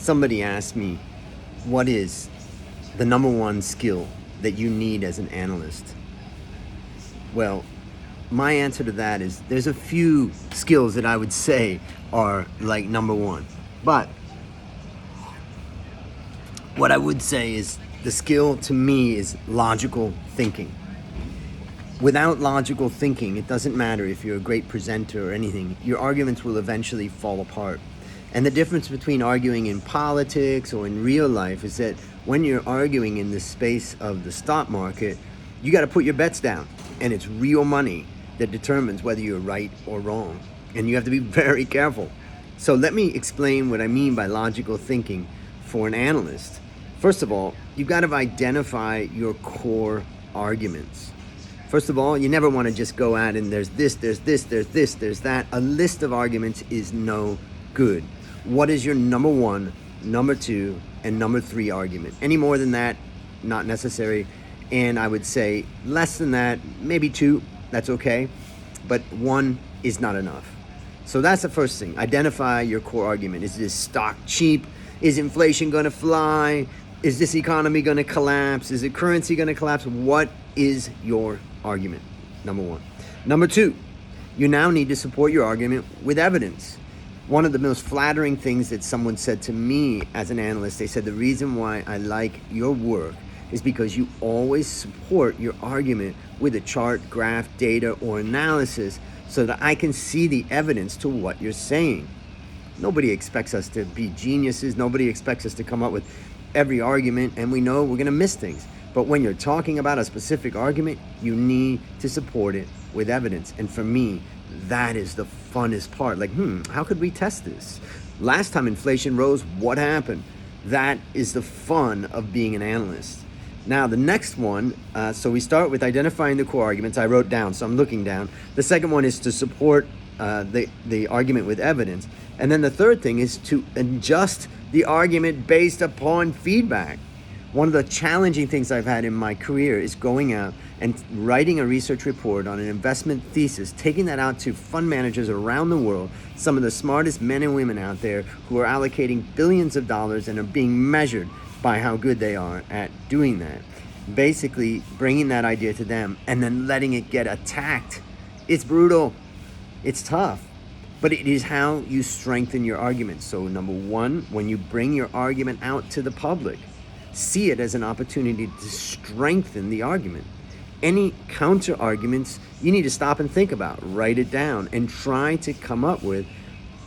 Somebody asked me, what is the number one skill that you need as an analyst? Well, my answer to that is there's a few skills that I would say are like number one. But what I would say is the skill to me is logical thinking. Without logical thinking, it doesn't matter if you're a great presenter or anything, your arguments will eventually fall apart. And the difference between arguing in politics or in real life is that when you're arguing in the space of the stock market, you got to put your bets down, and it's real money that determines whether you're right or wrong. And you have to be very careful. So let me explain what I mean by logical thinking for an analyst. First of all, you've got to identify your core arguments. First of all, you never want to just go out and there's this, there's this, there's this, there's that. A list of arguments is no good. What is your number one, number two, and number three argument? Any more than that, not necessary. And I would say less than that, maybe two, that's okay. But one is not enough. So that's the first thing. Identify your core argument. Is this stock cheap? Is inflation going to fly? Is this economy going to collapse? Is the currency going to collapse? What is your argument? Number one. Number two, you now need to support your argument with evidence. One of the most flattering things that someone said to me as an analyst, they said, the reason why I like your work is because you always support your argument with a chart, graph, data, or analysis so that I can see the evidence to what you're saying. Nobody expects us to be geniuses. Nobody expects us to come up with every argument, and we know we're going to miss things. But when you're talking about a specific argument, you need to support it with evidence. And for me, that is the funnest part. Like, how could we test this? Last time inflation rose, what happened? That is the fun of being an analyst. Now, the next one, so we start with identifying the core arguments. I wrote down, so I'm looking down. The second one is to support the argument with evidence. And then the third thing is to adjust the argument based upon feedback. One of the challenging things I've had in my career is going out and writing a research report on an investment thesis, taking that out to fund managers around the world, some of the smartest men and women out there who are allocating billions of dollars and are being measured by how good they are at doing that. Basically, bringing that idea to them and then letting it get attacked. It's brutal. It's tough. But it is how you strengthen your argument. So number one, when you bring your argument out to the public, see it as an opportunity to strengthen the argument. Any counter arguments you need to stop and think about, write it down, and try to come up with,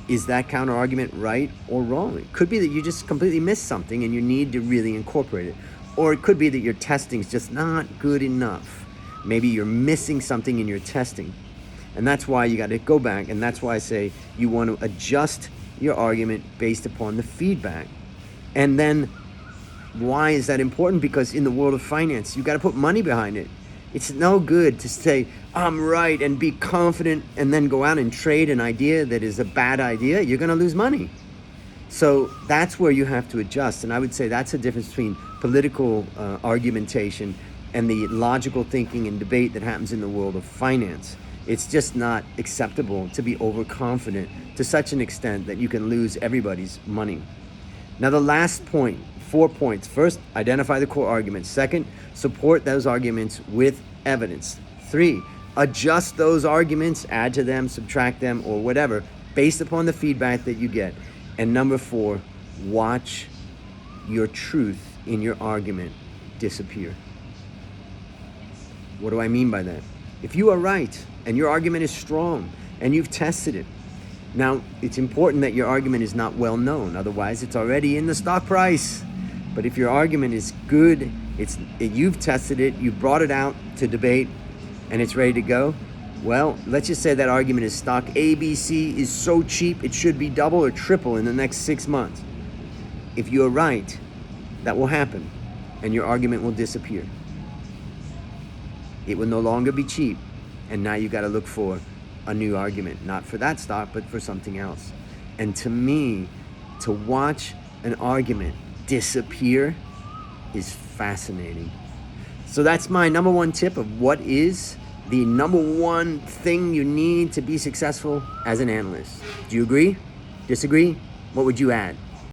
is that counter argument right or wrong? It could be that you just completely missed something and you need to really incorporate it. Or it could be that your testing is just not good enough. Maybe you're missing something in your testing. And that's why you got to go back, and that's why I say you want to adjust your argument based upon the feedback. And then why is that important? Because in the world of finance, you got to put money behind it. It's no good to say, I'm right, and be confident, and then go out and trade an idea that is a bad idea. You're going to lose money. So that's where you have to adjust. And I would say that's the difference between political argumentation and the logical thinking and debate that happens in the world of finance. It's just not acceptable to be overconfident to such an extent that you can lose everybody's money. Now, the last point, 4 points. First, identify the core arguments. Second, support those arguments with evidence. 3, adjust those arguments, add to them, subtract them, or whatever, based upon the feedback that you get. And number 4, watch your truth in your argument disappear. What do I mean by that? If you are right and your argument is strong and you've tested it, now it's important that your argument is not well known. Otherwise, it's already in the stock price. But if your argument is good, you've tested it, you've brought it out to debate, and it's ready to go, well, let's just say that argument is stock ABC is so cheap it should be double or triple in the next 6 months. If you're right, that will happen, and your argument will disappear. It will no longer be cheap, and now you got to look for a new argument, not for that stock, but for something else. And to me, to watch an argument disappear is fascinating. So that's my number one tip of what is the number one thing you need to be successful as an analyst. Do you agree? Disagree? What would you add?